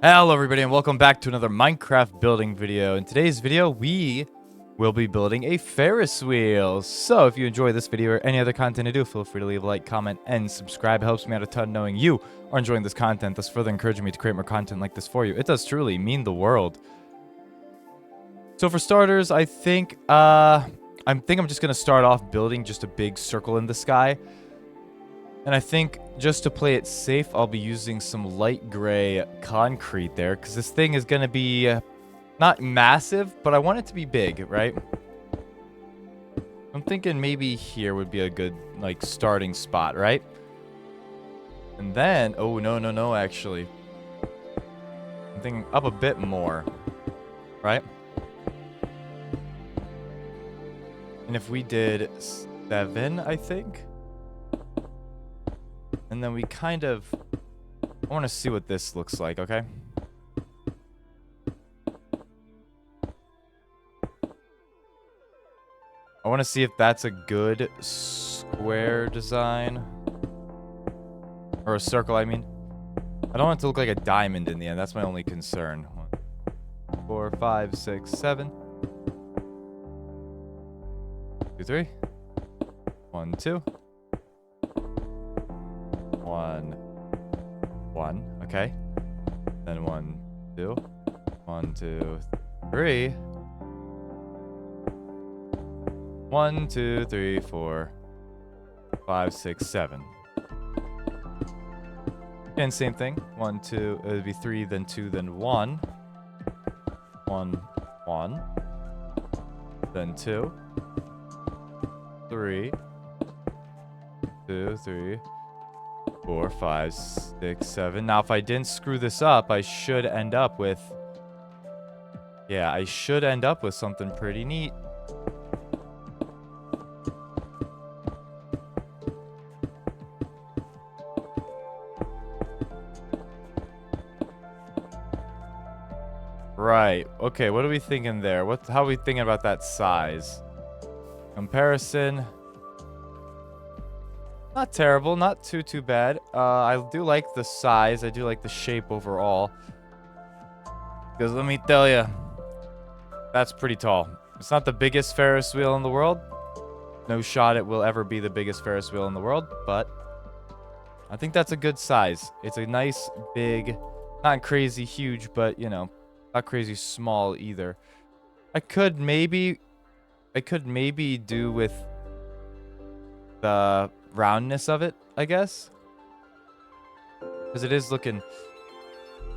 Hello everybody and welcome back to another Minecraft building video. In today's video, we will be building a Ferris wheel. So if you enjoy this video or any other content I do, feel free to leave a like, comment, and subscribe. It helps me out a ton knowing you are enjoying this content, thus further encouraging me to create more content like this for you. It does truly mean the world. So for starters, I think I'm just gonna start off building just a big circle in the sky. And I think just to play it safe, I'll be using some light gray concrete there, because this thing is going to be not massive, but I want it to be big, right? I'm thinking maybe here would be a good, like, starting spot, right? And then, oh, no, actually. I'm thinking up a bit more, right? And if we did 7, I think. And then we kind of... I want to see what this looks like, okay? I want to see if that's a good square design. Or a circle, I mean. I don't want it to look like a diamond in the end. That's my only concern. 1, 4, 5, 6, 7. 2, 3. 1, 2. 1, 1, okay. Then 1, 2. 1, 2, 3. 1, 2, 3, 4, 5, 6, 7. And same thing. 1, 2, it would be 3, then 2, then 1. 1, 1. Then 2. 3. 2, 3. 4, 5, 6, 7. Now, if I didn't screw this up, I should end up with... Yeah, I should end up with something pretty neat. Right. Okay, what are we thinking there? How are we thinking about that size? Comparison... Not terrible, not too bad. I do like the size. I do like the shape overall. Because let me tell you, that's pretty tall. It's not the biggest Ferris wheel in the world. No shot it will ever be the biggest Ferris wheel in the world, but I think that's a good size. It's a nice, big, not crazy huge, but, you know, not crazy small either. I could maybe do with the roundness of it, I guess, because it is looking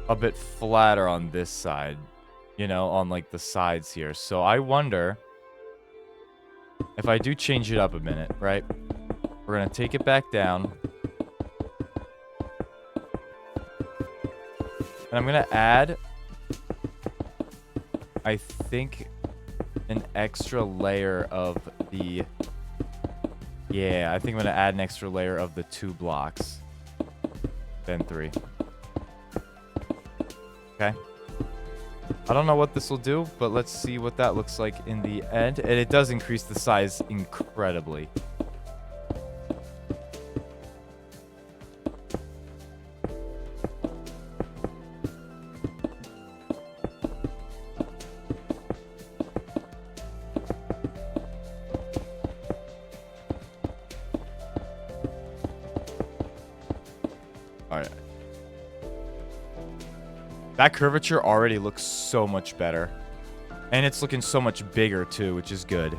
a bit flatter on this side, you know, on like the sides here. So I wonder if I do change it up a minute, right? We're gonna take it back down, and I'm gonna add, I think, an extra layer of the... Yeah, I think I'm going to add an extra layer of the 2 blocks. Then 3. Okay. I don't know what this will do, but let's see what that looks like in the end. And it does increase the size incredibly. Alright. That curvature already looks so much better. And it's looking so much bigger too, which is good.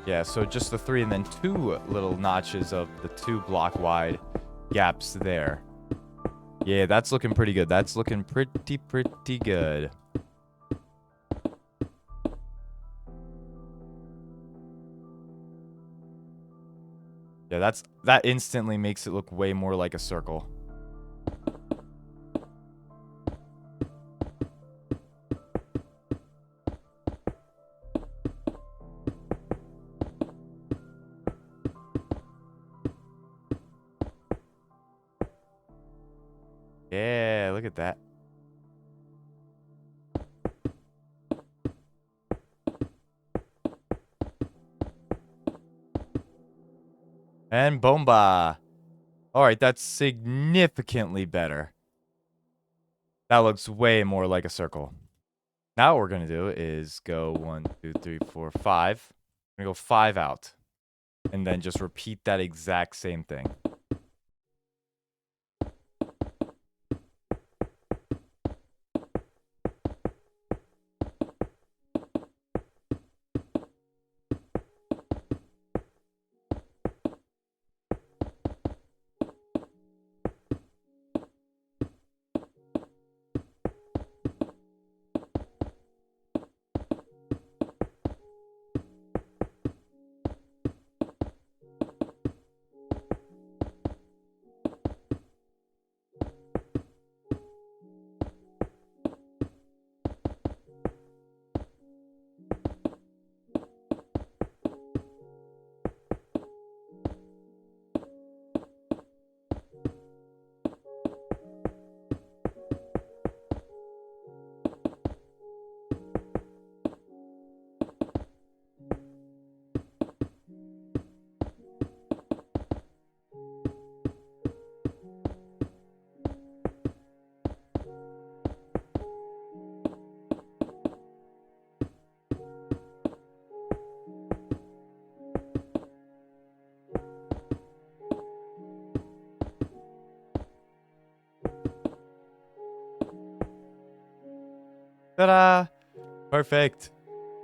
Yeah, so just the 3 and then 2 little notches of the 2 block wide gaps there. Yeah, that's looking pretty good. That's looking pretty good. Yeah, that instantly makes it look way more like a circle. Yeah, look at that. And bomba. All right, that's significantly better. That looks way more like a circle. Now what we're going to do is go 1, 2, 3, 4, 5. I'm going to go 5 out. And then just repeat that exact same thing. Ta-da! Perfect.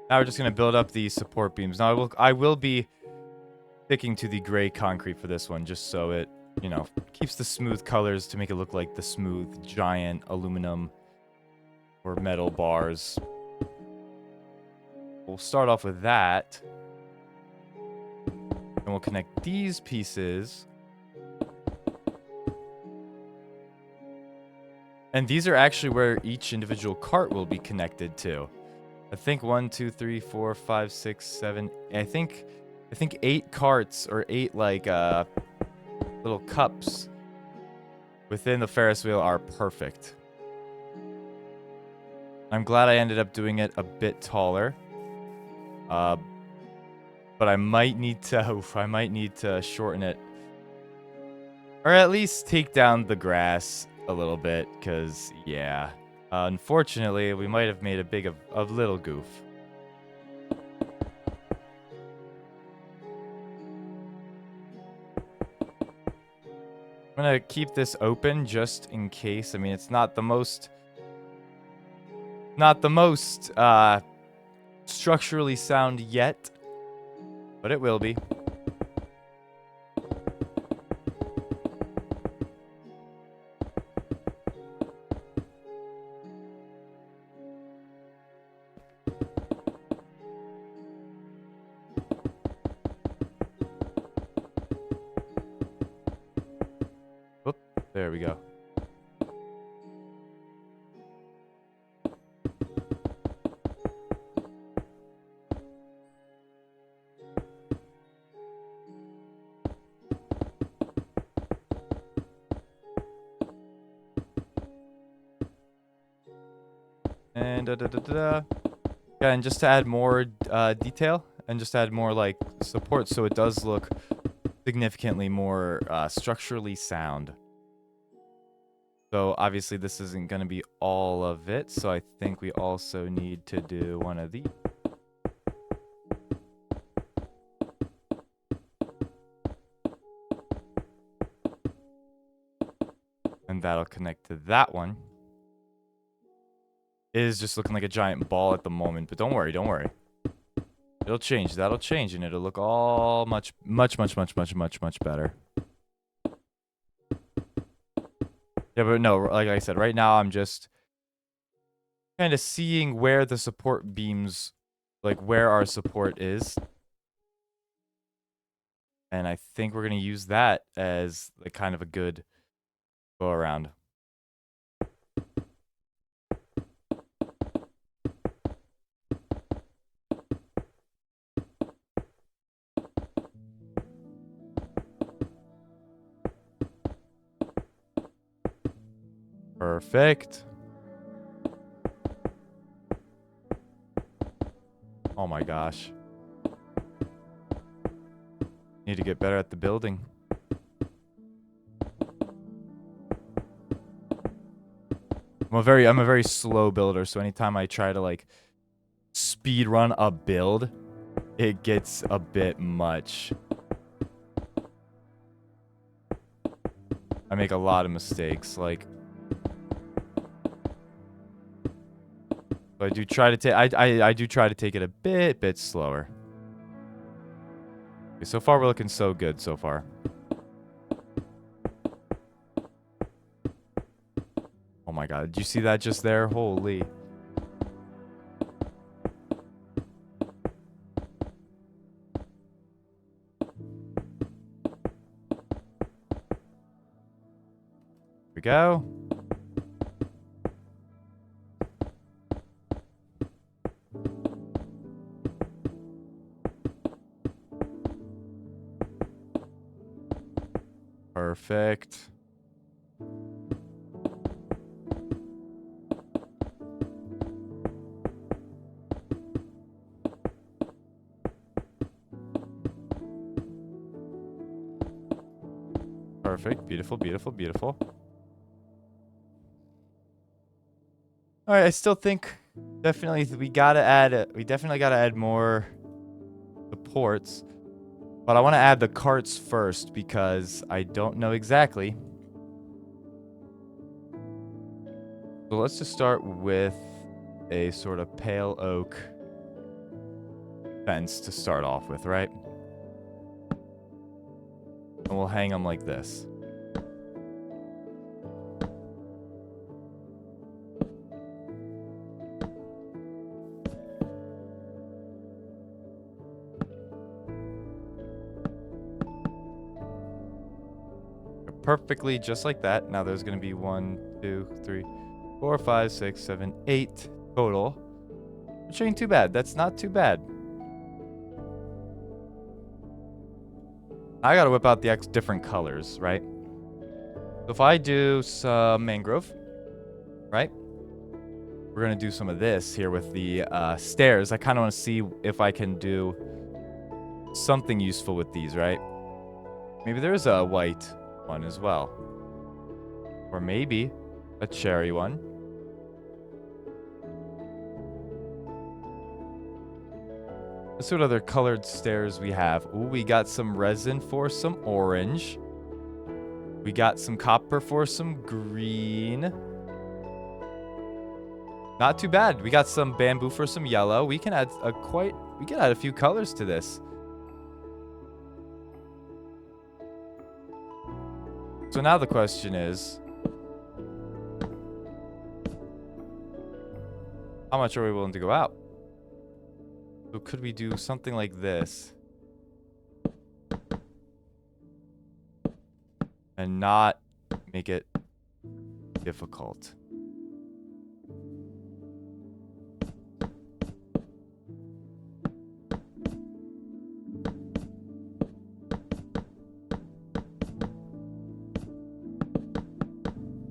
Now we're just going to build up the support beams. Now I will be sticking to the gray concrete for this one, just so it, you know, keeps the smooth colors to make it look like the smooth, giant aluminum or metal bars. We'll start off with that. And we'll connect these pieces. And these are actually where each individual cart will be connected to. I think 1, 2, 3, 4, 5, 6, 7. I think 8 carts or 8 like little cups within the Ferris wheel are perfect. I'm glad I ended up doing it a bit taller. But I might need to shorten it, or at least take down the grass a little bit, because yeah, unfortunately we might have made a little goof. I'm gonna keep this open just in case. I mean, it's not the most structurally sound yet, but it will be. Oop, there we go. And yeah, and just to add more detail and just add more like support, so it does look significantly more structurally sound. So obviously this isn't going to be all of it, so I think we also need to do one of these. And that'll connect to that one. It is just looking like a giant ball at the moment, but don't worry, don't worry. It'll change, that'll change, and it'll look all much better. Yeah, but no, like I said, right now I'm just kind of seeing where the support beams, like where our support is. And I think we're going to use that as like kind of a good go around. Perfect. Oh my gosh. Need to get better at the building. I'm a very slow builder, so anytime I try to like speed run a build, it gets a bit much. I make a lot of mistakes, like I do try to take I do try to take it a bit slower. Okay, so far we're looking so good so far. Oh my god, did you see that just there? Holy. Here we go. Perfect. Perfect. Beautiful, beautiful, beautiful. All right, I still think definitely we definitely gotta add more supports. But I want to add the carts first because I don't know exactly. So let's just start with a sort of pale oak fence to start off with, right? And we'll hang them like this. Perfectly just like that. Now there's going to be 1, 2, 3, 4, 5, 6, 7, 8 total. Which ain't too bad. That's not too bad. I gotta whip out the different colors, right? So if I do some mangrove, right? We're gonna do some of this here with the stairs. I kind of want to see if I can do something useful with these, right? Maybe there's a white one as well. Or maybe a cherry one. Let's see what other colored stairs we have. Ooh, we got some resin for some orange. We got some copper for some green. Not too bad. We got some bamboo for some yellow. We can add a few colors to this. So now the question is, how much are we willing to go out? So could we do something like this? And not make it difficult.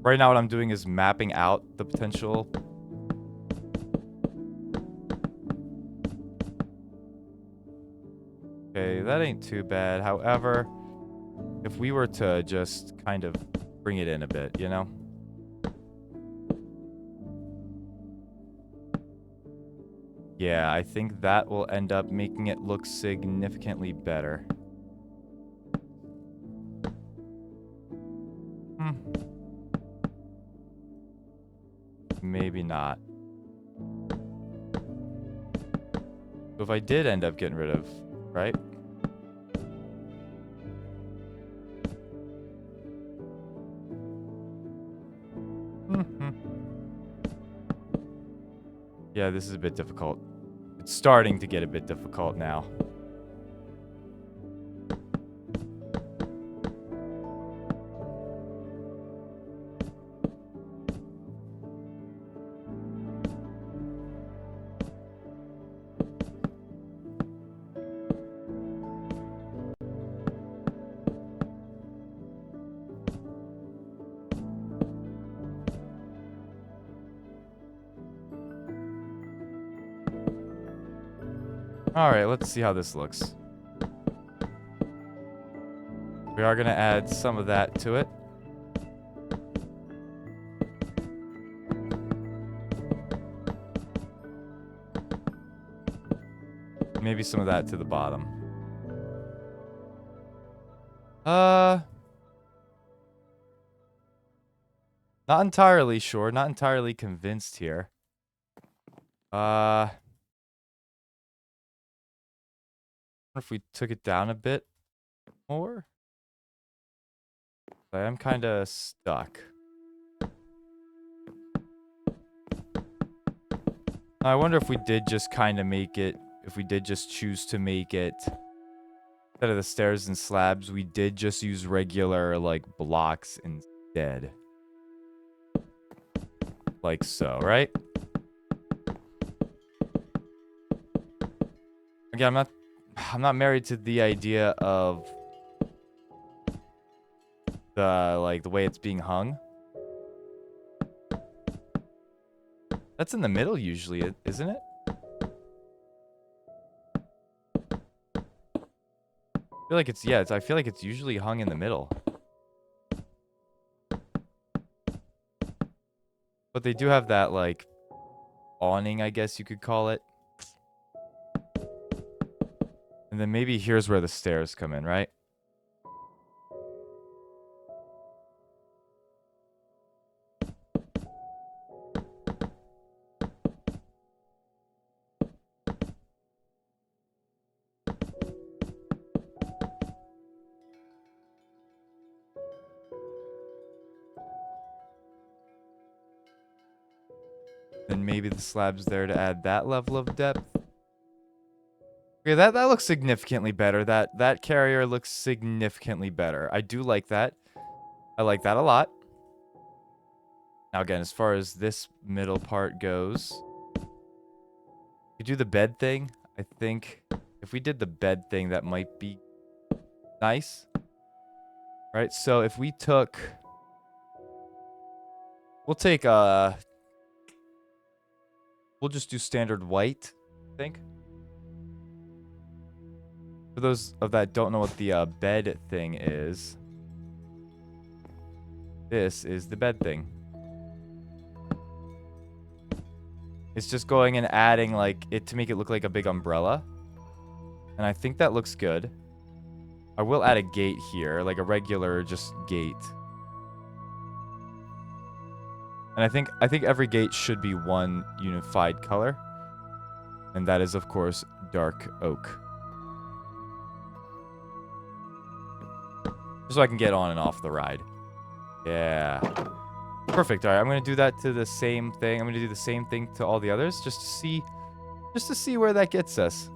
Right now what I'm doing is mapping out the potential. Okay, that ain't too bad. However, if we were to just kind of bring it in a bit, you know? Yeah, I think that will end up making it look significantly better. Maybe not. So if I did end up getting rid of, right? Yeah, this is a bit difficult. It's starting to get a bit difficult now. All right, let's see how this looks. We are going to add some of that to it. Maybe some of that to the bottom. Not entirely sure. Not entirely convinced here. What if we took it down a bit more? I am kind of stuck. I wonder if we did just kind of make it, if we did just choose to make it, instead of the stairs and slabs, we did just use regular, like, blocks instead. Like so, right? Again, I'm not married to the idea of the way it's being hung. That's in the middle usually, isn't it? I feel like it's, yeah, I feel like it's usually hung in the middle. But they do have that, like, awning, I guess you could call it. And then maybe here's where the stairs come in, right? And maybe the slab's there to add that level of depth. Okay, that looks significantly better. That carrier looks significantly better. I do like that. I like that a lot. Now again, as far as this middle part goes, we do the bed thing. I think if we did the bed thing, that might be nice. Right? So if we took, we'll just do standard white, I think. For those of that don't know what the bed thing is, this is the bed thing. It's just going and adding like it to make it look like a big umbrella. And I think that looks good. I will add a gate here, like a regular just gate. And I think every gate should be one unified color. And that is, of course, dark oak. Just so I can get on and off the ride. Yeah. Perfect. All right, I'm going to do that to the same thing. I'm going to do the same thing to all the others just to see where that gets us.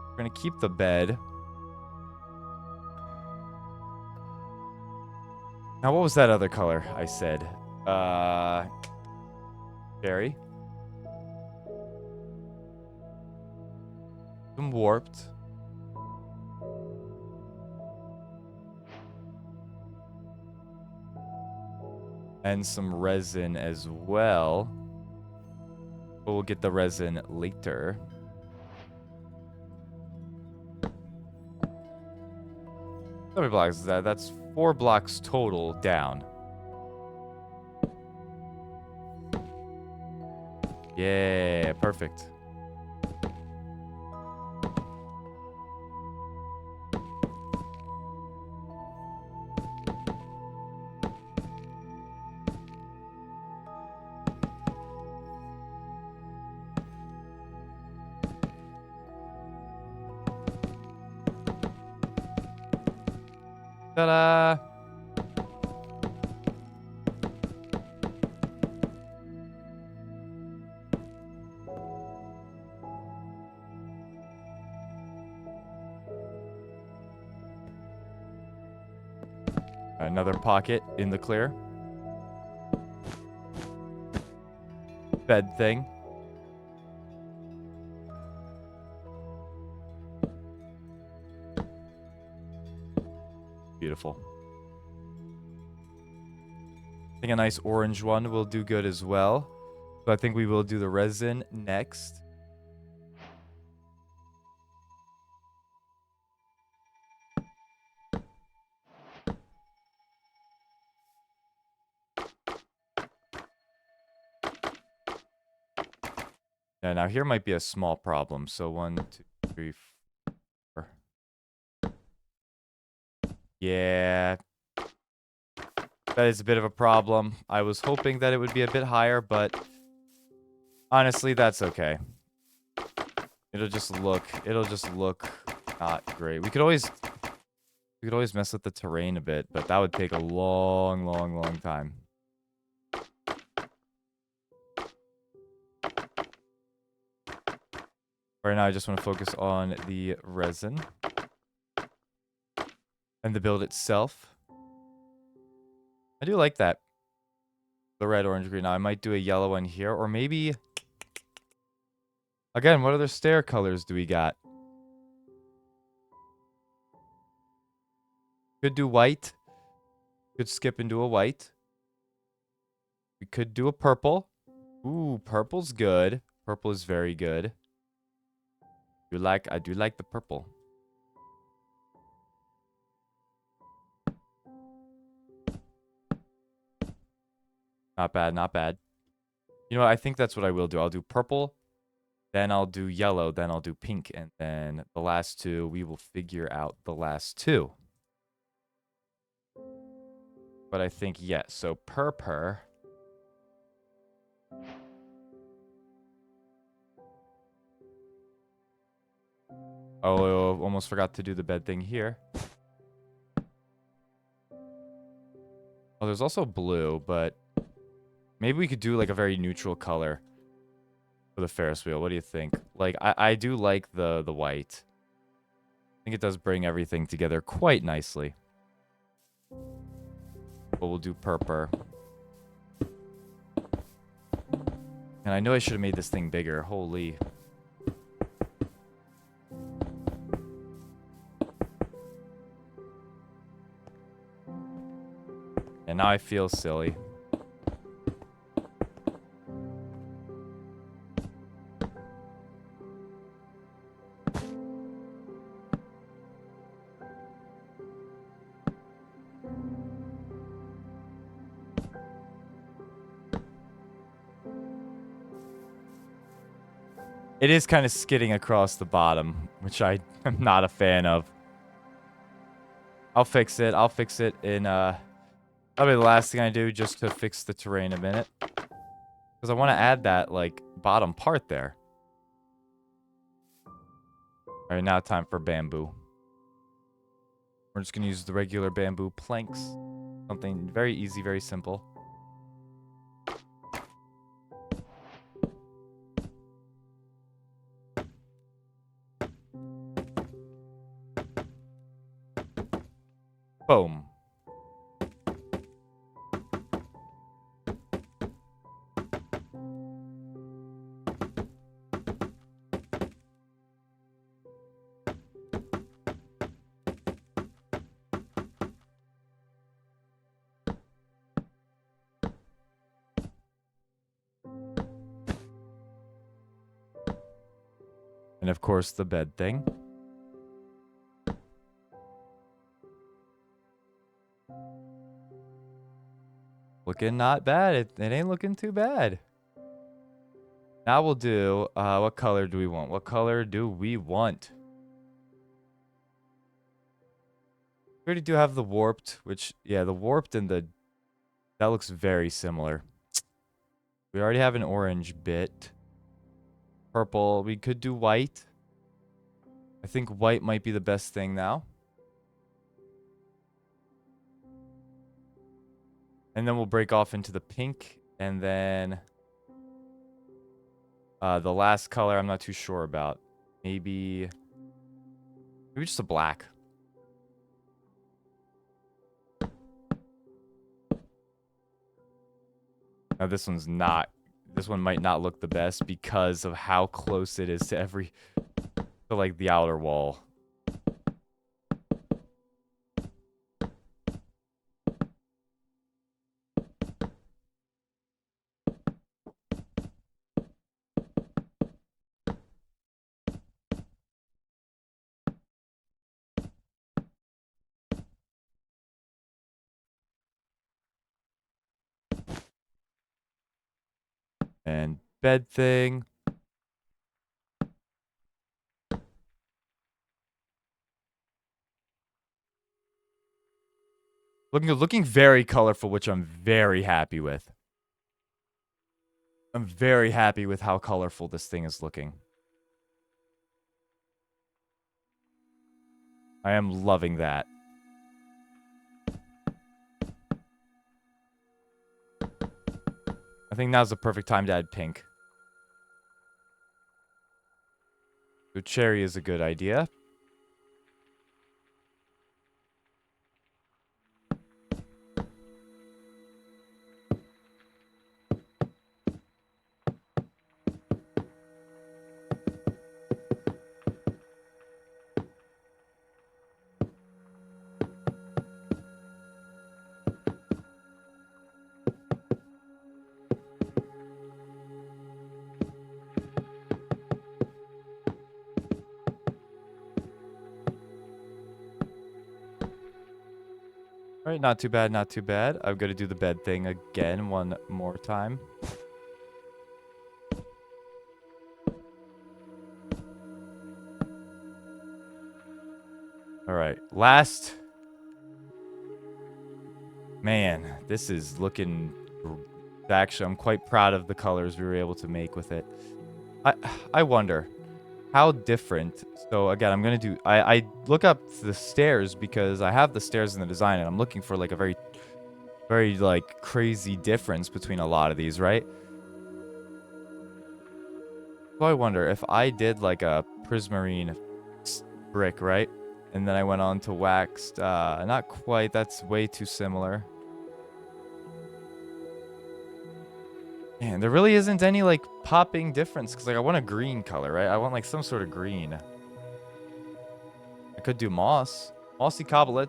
We're going to keep the bed. Now, what was that other color I said? Cherry. Some warped. And some resin as well. But we'll get the resin later. How many blocks is that? That's 4 blocks total down. Yeah, perfect. Ta-da! Another pocket in the clear. Bed thing. Beautiful. I think a nice orange one will do good as well. So I think we will do the resin next. Yeah, now here might be a small problem. So 1, 2, 3, 4. Yeah, that is a bit of a problem. I was hoping that it would be a bit higher, but honestly, that's okay. It'll just look not great. We could always mess with the terrain a bit, but that would take a long, long, long time. Right now, I just want to focus on the resin and the build itself. I do like that. The red, orange, green. Now, I might do a yellow one here, or maybe... Again, what other stair colors do we got? Could do white. Could skip into a white. We could do a purple. Ooh, purple's good. Purple is very good. I do like the purple. Not bad, not bad. You know what? I think that's what I will do. I'll do purple, then I'll do yellow, then I'll do pink, and then the last two, we will figure out the last two. But I think, yes. So purple. Oh, almost forgot to do the bed thing here. Oh, there's also blue, but maybe we could do like a very neutral color for the Ferris wheel. What do you think? Like, I do like the white. I think it does bring everything together quite nicely. But we'll do purple. And I know I should have made this thing bigger. Holy. And now I feel silly. It is kind of skidding across the bottom, which I am not a fan of. I'll fix it. I'll fix it in, that'll be the last thing I do just to fix the terrain a minute. Because I want to add that, like, bottom part there. Alright, now time for bamboo. We're just going to use the regular bamboo planks. Something very easy, very simple. Boom. And of course, the bed thing. Looking not bad. It ain't looking too bad. Now we'll do, what color do we want? What color do we want? We already do have the warped, which, yeah, the warped and the, that looks very similar. We already have an orange bit. Purple. We could do white. I think white might be the best thing now. And then we'll break off into the pink. And then the last color I'm not too sure about. Maybe just a black. Now this one's not. This one might not look the best because of how close it is to like the outer wall. And bed thing. Looking very colorful, which I'm very happy with. I'm very happy with how colorful this thing is looking. I am loving that. I think now's the perfect time to add pink. So cherry is a good idea. All right, not too bad, not too bad. I'm going to do the bed thing again one more time. All right, last. Man, this is looking... Actually, I'm quite proud of the colors we were able to make with it. I wonder how different. So again, I'm gonna do. I look up the stairs because I have the stairs in the design, and I'm looking for like a very like crazy difference between a lot of these, right? So I wonder if I did like a prismarine brick, right? And then I went on to waxed. Not quite. That's way too similar. Man, there really isn't any, like, popping difference. Because, like, I want a green color, right? I want, like, some sort of green. I could do moss. Mossy cobble.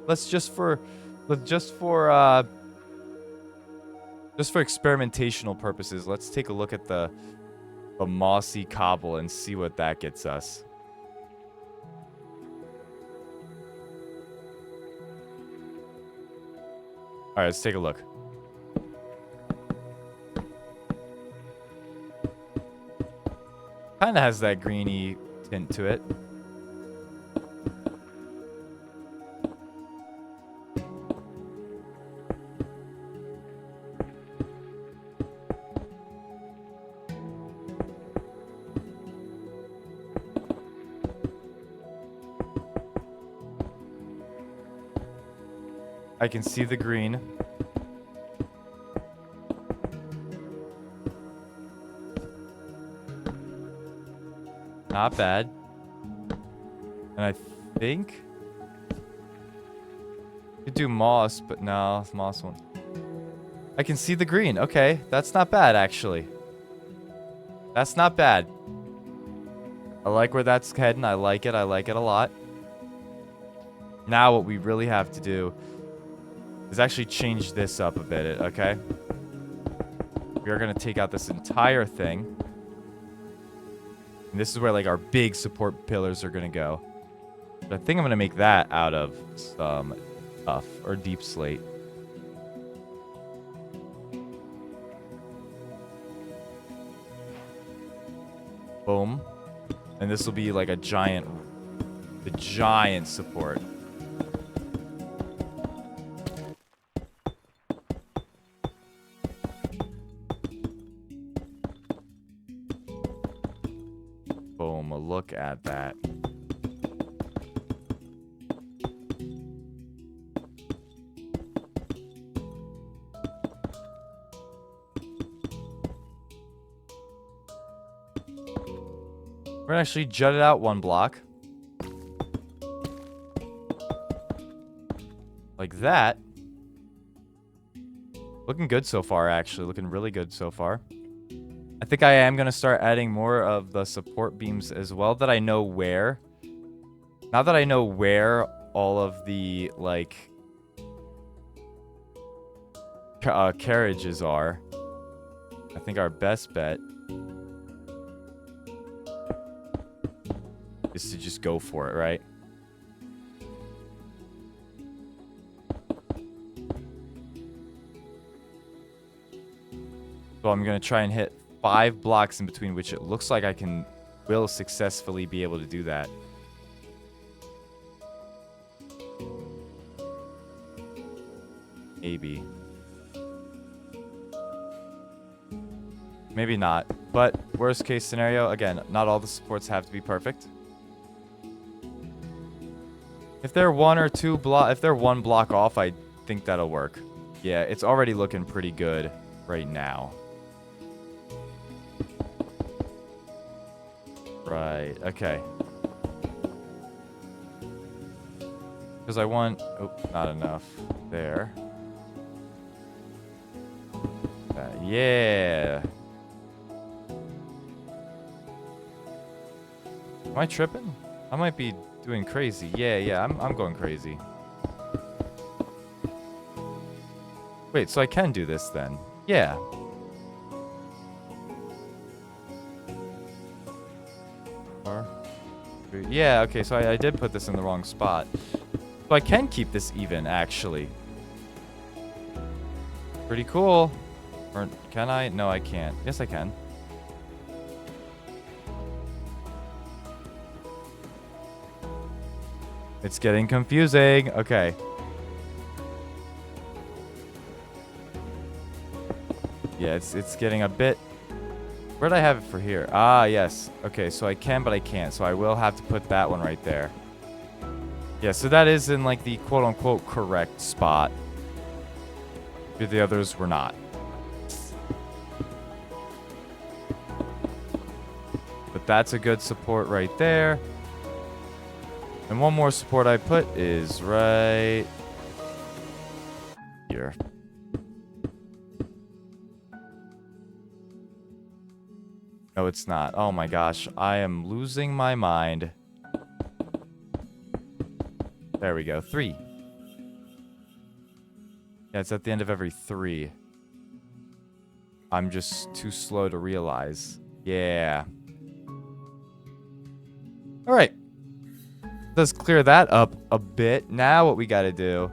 Let's just for experimentational purposes, let's take a look at the mossy cobble and see what that gets us. All right, let's take a look. Kind of has that greeny tint to it. I can see the green. Not bad. And I think could do moss, but no, moss won't. I can see the green. Okay, that's not bad actually. That's not bad. I like where that's heading. I like it. I like it a lot. Now what we really have to do is actually change this up a bit, okay? We are going to take out this entire thing. And this is where, like, our big support pillars are going to go. But I think I'm going to make that out of some tough or deep slate. Boom. And this will be like the giant support. Boom, look at that. We're gonna actually jut it out one block. Like that. Looking good so far, actually. Looking really good so far. I think I am going to start adding more of the support beams as well that I know where. Now that I know where all of the, like, carriages are, I think our best bet is to just go for it, right? So I'm going to try and hit 5 blocks in between, which it looks like I will successfully be able to do that. Maybe. Maybe not. But worst case scenario, again, not all the supports have to be perfect. If they're if they're one block off, I think that'll work. Yeah, it's already looking pretty good right now. Right, okay. Because I want... Oh, not enough. There. Yeah. Am I tripping? I might be doing crazy. Yeah, I'm going crazy. Wait, so I can do this then? Yeah. Yeah, okay, so I did put this in the wrong spot. So I can keep this even, actually. Pretty cool. Or can I? No, I can't. Yes, I can. It's getting confusing. Okay. Yeah, it's getting a bit... Where'd I have it for here? Ah, yes. Okay, so I can, but I can't. So I will have to put that one right there. Yeah, so that is in, like, the quote-unquote correct spot. The others were not. But that's a good support right there. And one more support I put is right here. No, it's not. Oh my gosh. I am losing my mind. There we go. 3. Yeah, it's at the end of every 3. I'm just too slow to realize. Yeah. All right. Let's clear that up a bit. Now what we got to do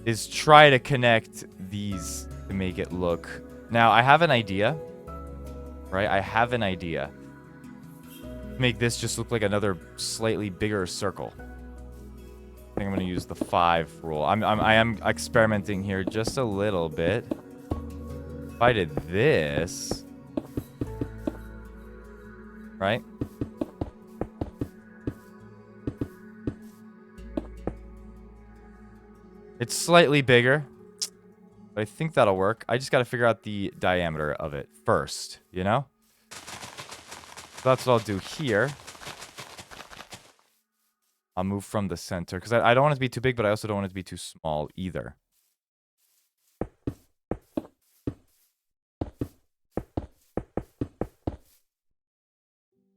is try to connect these to make it look... Now, I have an idea. Right? I have an idea. Make this just look like another slightly bigger circle. I think I'm going to use the 5 rule. I am experimenting here just a little bit. If I did this... Right? It's slightly bigger. But I think that'll work. I just got to figure out the diameter of it first, you know? So that's what I'll do here. I'll move from the center. Because I don't want it to be too big, but I also don't want it to be too small either.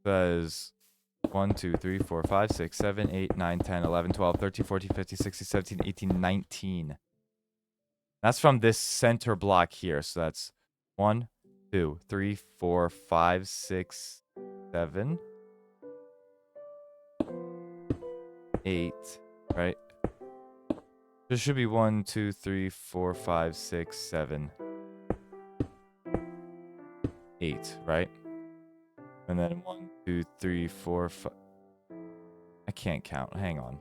Says 1, 2, 3, 4, 5, 6, 7, 8, 9, 10, 11, 12, 13, 14, 15, 16, 17, 18, 19. That's from this center block here. So that's 1, 2, 3, 4, 5, 6, 7, 8, right? There should be 1, 2, 3, 4, 5, 6, 7, 8, right? And then 1, 2, 3, 4, 5. I can't count. Hang on.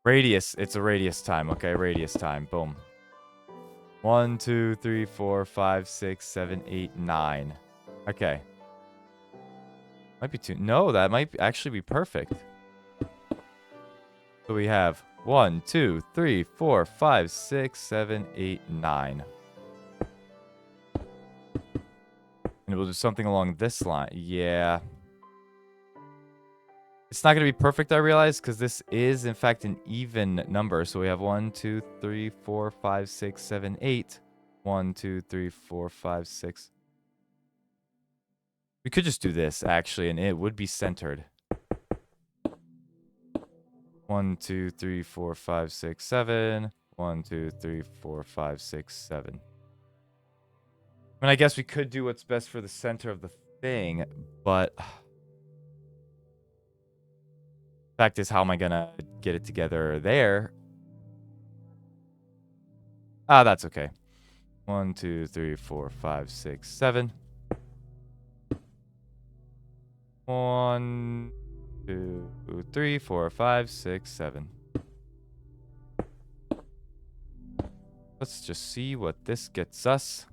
Radius. It's a radius time. Okay, radius time. Boom. 1, 2, 3, 4, 5, 6, 7, 8, 9. Okay. Might be 2. No, that might actually be perfect. So we have 1, 2, 3, 4, 5, 6, 7, 8, 9. And we'll do something along this line. Yeah. It's not going to be perfect, I realize, because this is, in fact, an even number. So we have 1, 2, 3, 4, 5, 6, 7, 8. 1, 2, 3, 4, 5, 6. We could just do this, actually, and it would be centered. 1, 2, 3, 4, 5, 6, 7. 1, 2, 3, 4, 5, 6, 7. I mean, I guess we could do what's best for the center of the thing, but... Fact is, how am I gonna get it together there? Ah, that's okay. 1, 2, 3, 4, 5, 6, 7. 1, 2, 3, 4, 5, 6, 7. Let's just see what this gets us.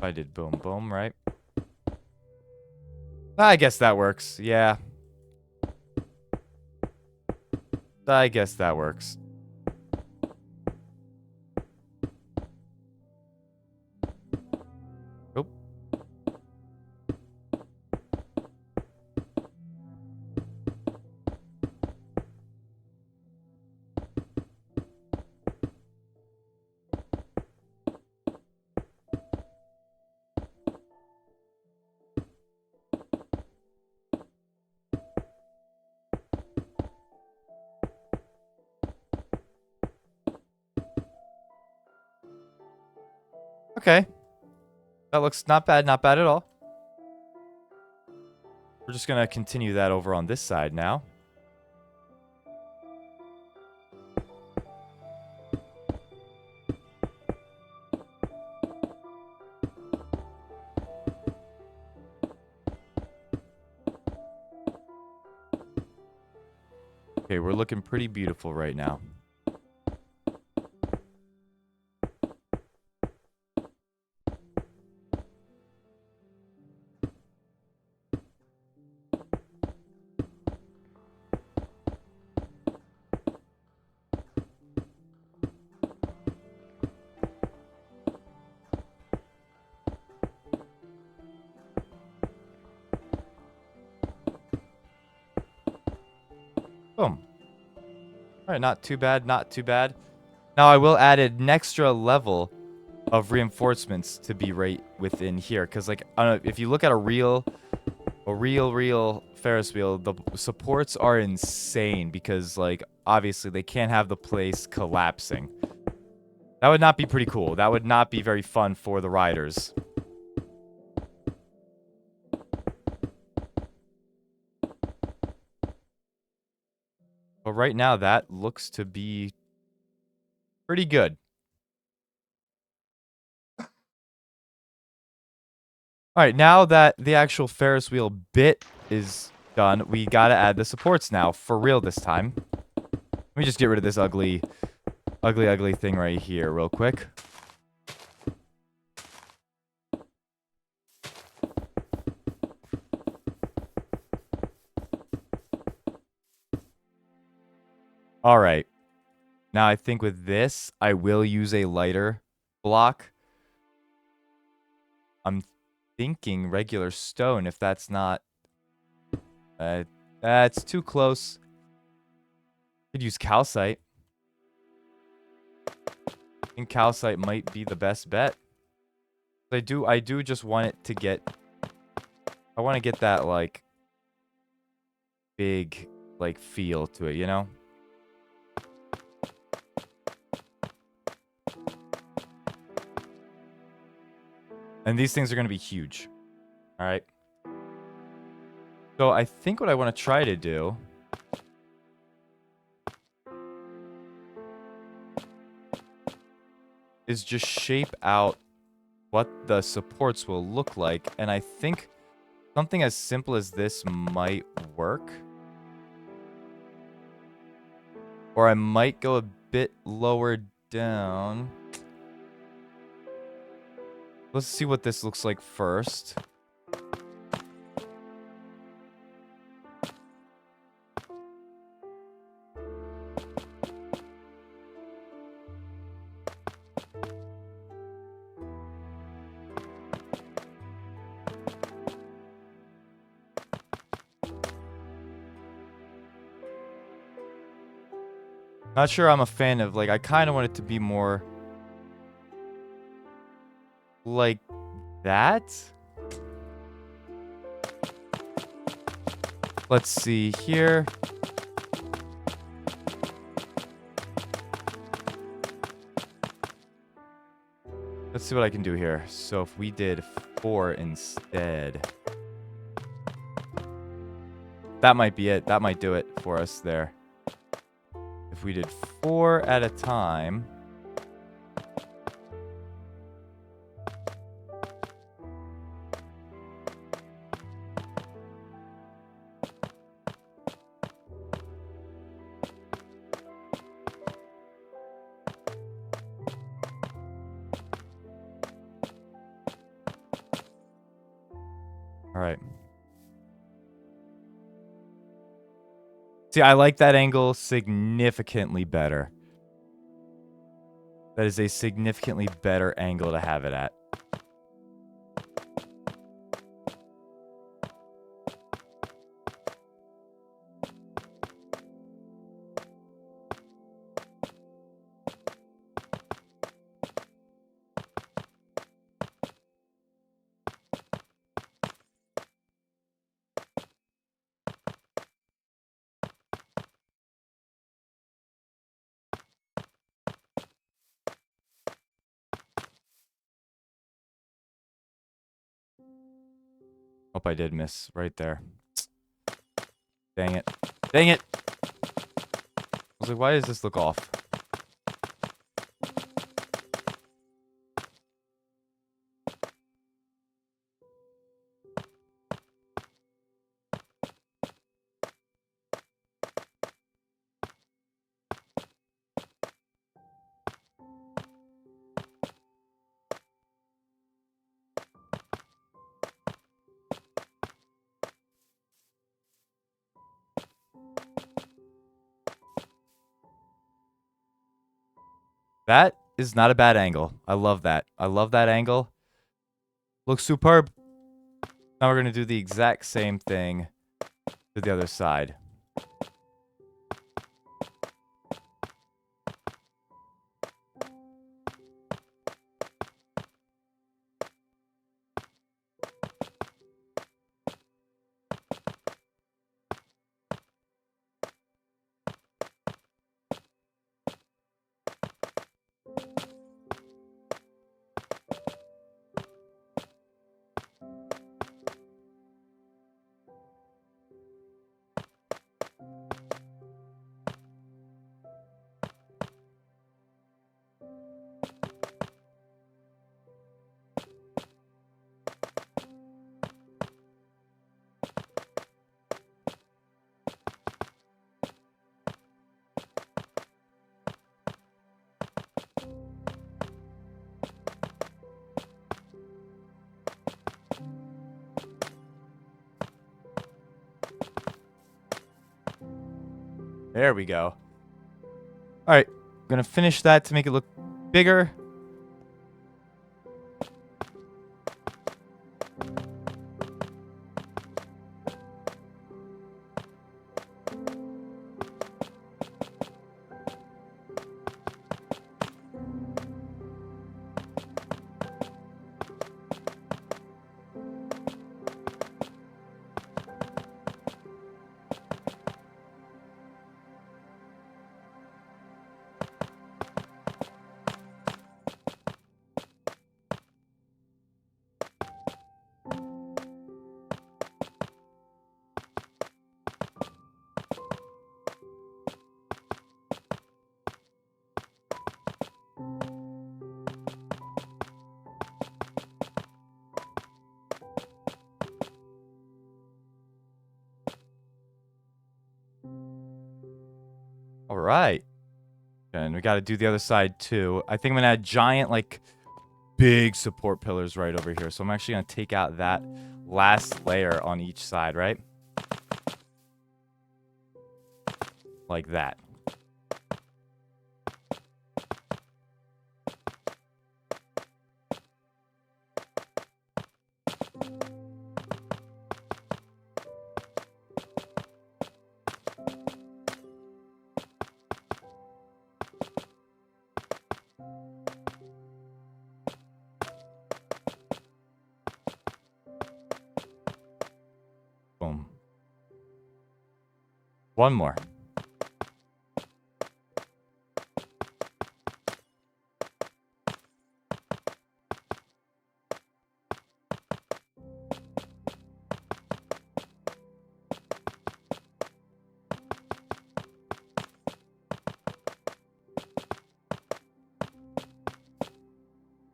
I did boom, boom, right? I guess that works. Yeah. I guess that works. Oop. Okay. That looks not bad at all. We're just gonna continue that over on this side now. Okay, we're looking pretty beautiful right now. Boom. All right, not too bad, not too bad. Now I will add an extra level of reinforcements to be right within here, because like I don't know, if you look at a real Ferris wheel, the supports are insane because like obviously they can't have the place collapsing. That would not be pretty cool. That would not be very fun for the riders. But right now, that looks to be pretty good. All right, now that the actual Ferris wheel bit is done, we gotta add the supports now, for real this time. Let me just get rid of this ugly thing right here real quick. All right. Now I think with this, I will use a lighter block. I'm thinking regular stone if that's not... that's too close. Could use calcite. I think calcite might be the best bet. I do just want it to get... I want to get that, like, big, like, feel to it, you know? And these things are going to be huge. All right. So I think what I want to try to do is just shape out what the supports will look like. And I think something as simple as this might work. Or I might go a bit lower down. Let's see what this looks like first. Not sure I'm a fan of, like, I kind of want it to be more like that. Let's see here. Let's see what I can do here. So if we did 4 instead, that might be it. That might do it for us there. If we did 4 at a time. All right. See, I like that angle significantly better. That is a significantly better angle to have it at. Hope I did miss right there. Dang it. Dang it! I was like, why does this look off? That is not a bad angle. I love that. I love that angle. Looks superb. Now we're going to do the exact same thing to the other side. There we go. All right, I'm gonna finish that to make it look bigger. All right. And we got to do the other side too. I think I'm gonna add giant, like, big support pillars right over here. So I'm actually gonna take out that last layer on each side, right? Like that. Boom. One more.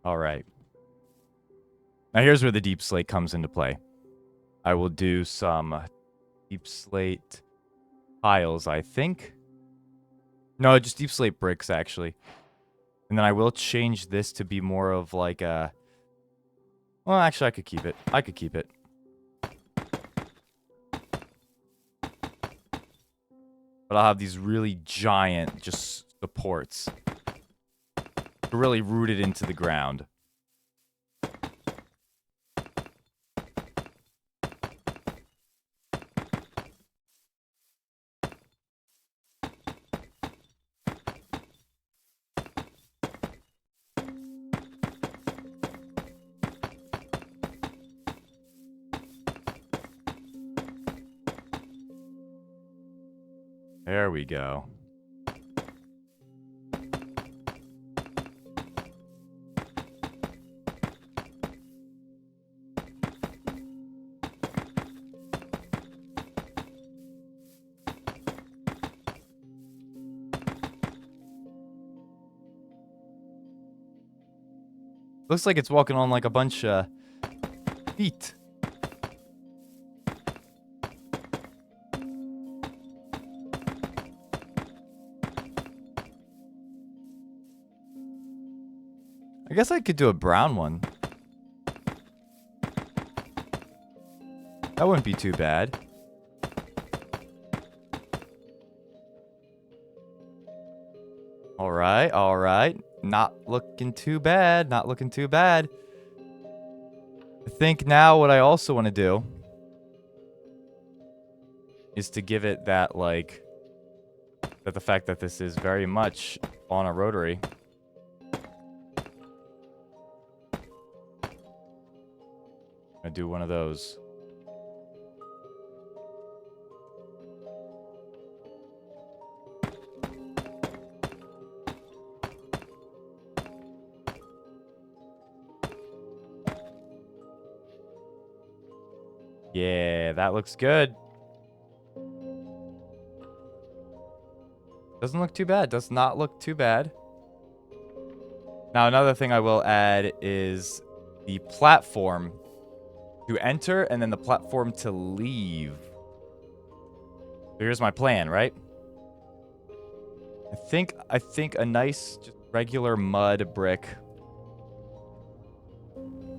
All right. Now here's where the deep slate comes into play. I will do some deep slate tiles, I think. No, just deep slate bricks, actually. And then I will change this to be more of like a... Well, actually, I could keep it. I could keep it. But I'll have these really giant just supports. Really rooted into the ground. There we go. Looks like it's walking on like a bunch of feet. I guess I could do a brown one. That wouldn't be too bad. Alright, alright. Not looking too bad. Not looking too bad. I think now what I also want to do is to give it that, like, that the fact that this is very much on a rotary. I'm gonna do one of those. Yeah, that looks good. Doesn't look too bad. Does not look too bad. Now, another thing I will add is the platform to enter and then the platform to leave. So here's my plan, right? I think a nice, just regular mud brick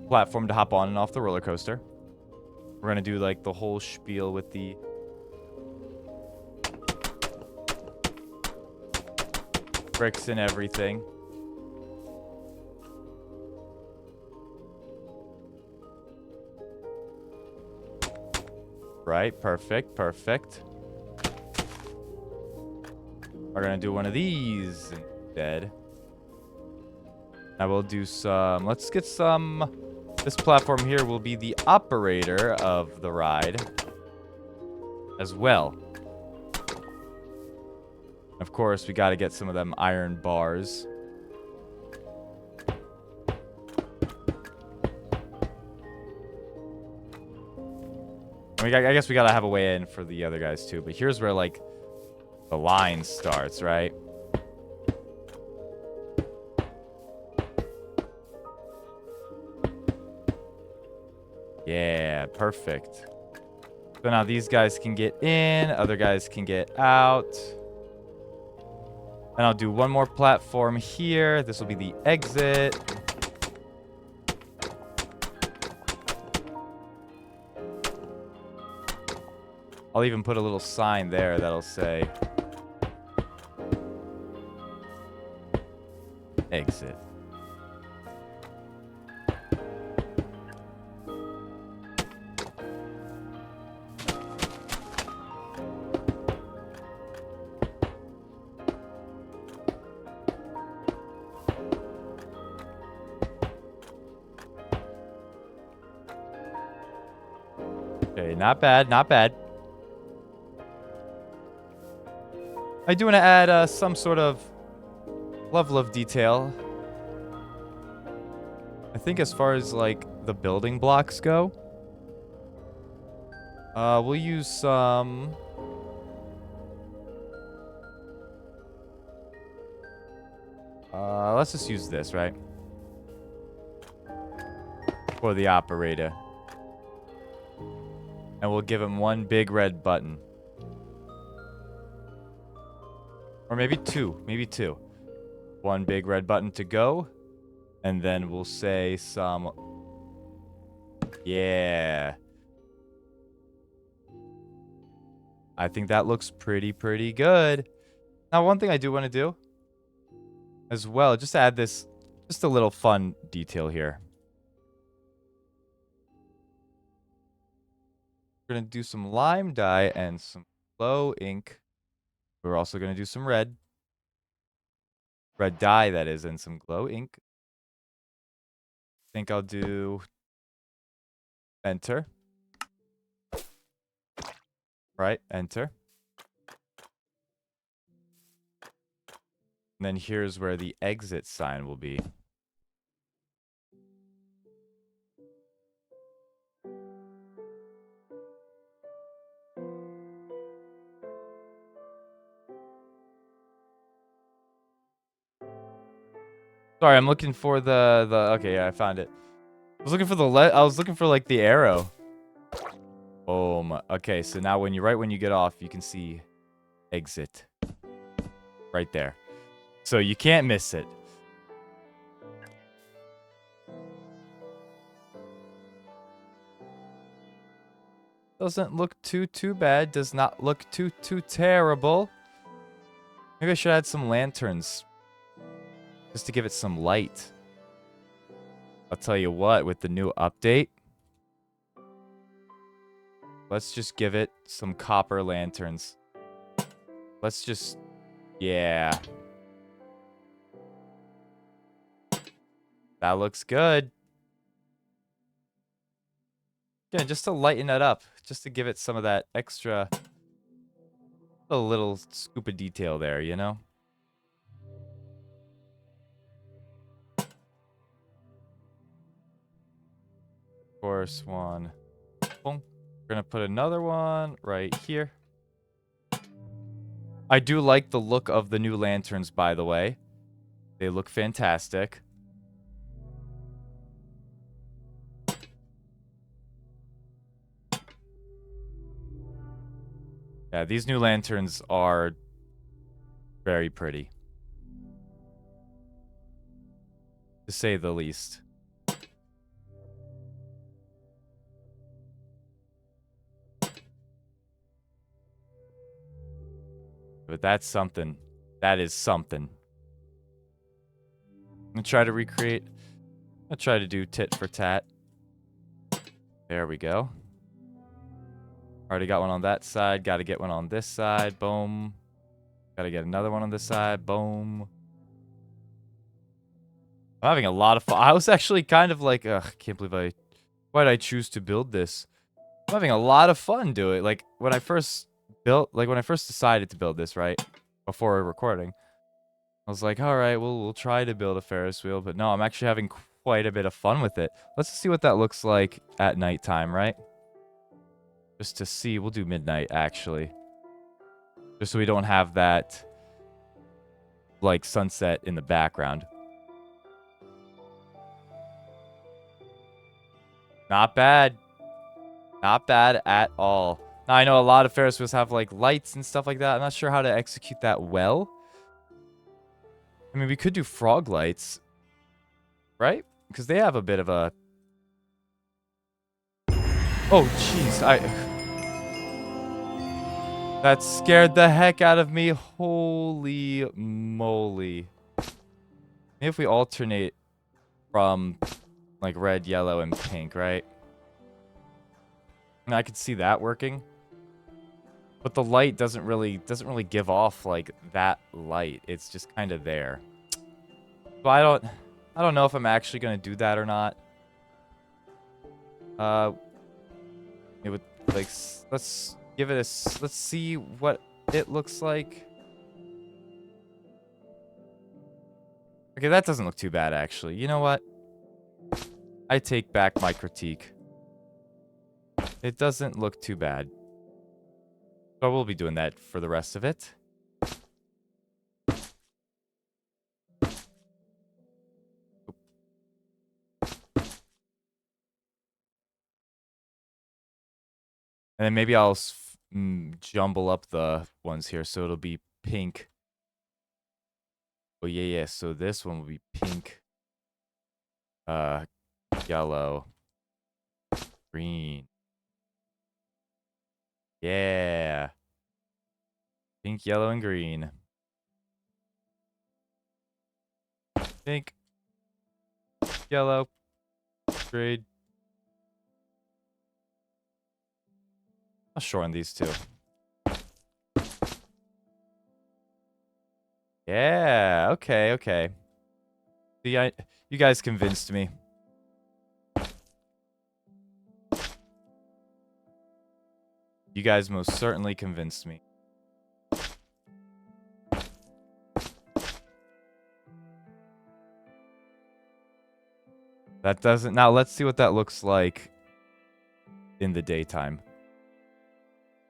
platform to hop on and off the roller coaster. We're gonna do like the whole spiel with the bricks and everything. Right, perfect, perfect. We're gonna do one of these instead. I will do some, let's get some, this platform here will be the operator of the ride as well. Of course, we gotta get some of them iron bars. I guess we gotta have a way in for the other guys too, but here's where, like, the line starts, right? Yeah, perfect. So now these guys can get in, other guys can get out. And I'll do one more platform here. This will be the exit. I'll even put a little sign there that'll say exit. Okay, not bad, not bad. I do want to add some sort of level of detail. I think as far as, like, the building blocks go, we'll use some... let's just use this, right? For the operator. And we'll give him one big red button. Or maybe two. Maybe two. One big red button to go. And then we'll say some... Yeah. I think that looks pretty good. Now, one thing I do want to do as well, just to add this, just a little fun detail here. We're going to do some lime dye and some glow ink. We're also going to do some red dye, that is, and some glow ink. I think I'll do enter. Right, enter. And then here's where the exit sign will be. Sorry, I'm looking for the okay, yeah, I found it. I was looking for I was looking for like the arrow. Boom. Okay, so now when you get off, you can see exit. Right there. So you can't miss it. Doesn't look too bad. Does not look too terrible. Maybe I should add some lanterns. Just to give it some light. I'll tell you what, with the new update, let's just give it some copper lanterns. Let's just, yeah. That looks good. Yeah, just to lighten it up. Just to give it some of that extra, a little scoop of detail there, you know? Course one. Boom. We're gonna put another one right here. I do like the look of the new lanterns, by the way. They look fantastic. Yeah, these new lanterns are very pretty. To say the least. But that's something. That is something. I'm gonna try to recreate. I'll try to do tit for tat. There we go. Already got one on that side. Got to get one on this side. Boom. Got to get another one on this side. Boom. I'm having a lot of fun. I was actually kind of like, ugh, can't believe why did I choose to build this? I'm having a lot of fun doing it. Like, when I first decided to build this, right? Before recording. I was like, all right, we'll try to build a Ferris wheel. But no, I'm actually having quite a bit of fun with it. Let's see what that looks like at nighttime, right? Just to see. We'll do midnight, actually. Just so we don't have that, like, sunset in the background. Not bad. Not bad at all. Now, I know a lot of Ferris wheels have, like, lights and stuff like that. I'm not sure how to execute that well. I mean, we could do frog lights. Right? Because they have a bit of a... Oh, jeez. That scared the heck out of me. Holy moly. Maybe if we alternate from, like, red, yellow, and pink, right? And I could see that working. But the light doesn't really give off, like, that light. It's just kind of there. So I don't know if I'm actually going to do that or not. It would, like, let's give it a... Let's see what it looks like. Okay, that doesn't look too bad, actually. You know what? I take back my critique. It doesn't look too bad. So we'll be doing that for the rest of it. And then maybe I'll jumble up the ones here so it'll be pink. Oh, yeah. So this one will be pink. Yellow. Green. Yeah. Pink, yellow, and green. Pink, yellow, green. I'll shorten these two. Yeah, okay, okay. See, you guys convinced me. You guys most certainly convinced me. That doesn't... Now, let's see what that looks like in the daytime.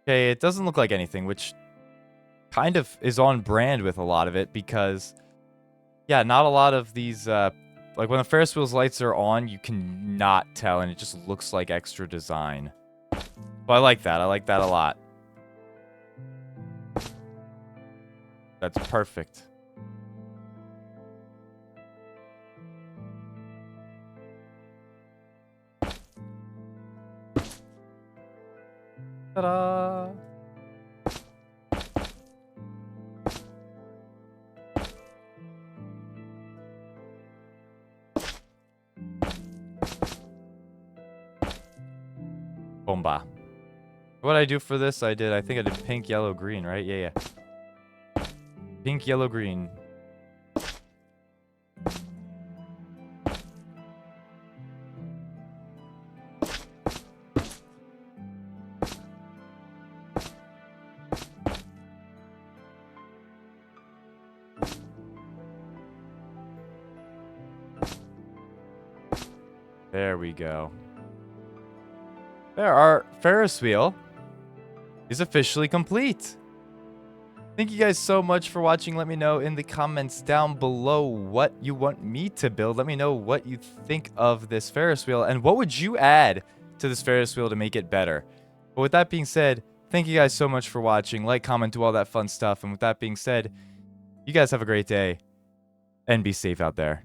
Okay, it doesn't look like anything, which kind of is on brand with a lot of it because, yeah, not a lot of these... like, when the Ferris wheel's lights are on, you cannot tell, and it just looks like extra design. But I like that. I like that a lot. That's perfect. Ta-da! Bomba. What did I do for this? I think I did pink, yellow, green, right? Yeah, yeah. Pink, yellow, green. There we go. There, our Ferris wheel is officially complete. Thank you guys so much for watching. Let me know in the comments down below what you want me to build. Let me know what you think of this Ferris wheel and what would you add to this Ferris wheel to make it better. But with that being said, thank you guys so much for watching. Like, comment, do all that fun stuff. And with that being said, you guys have a great day and be safe out there.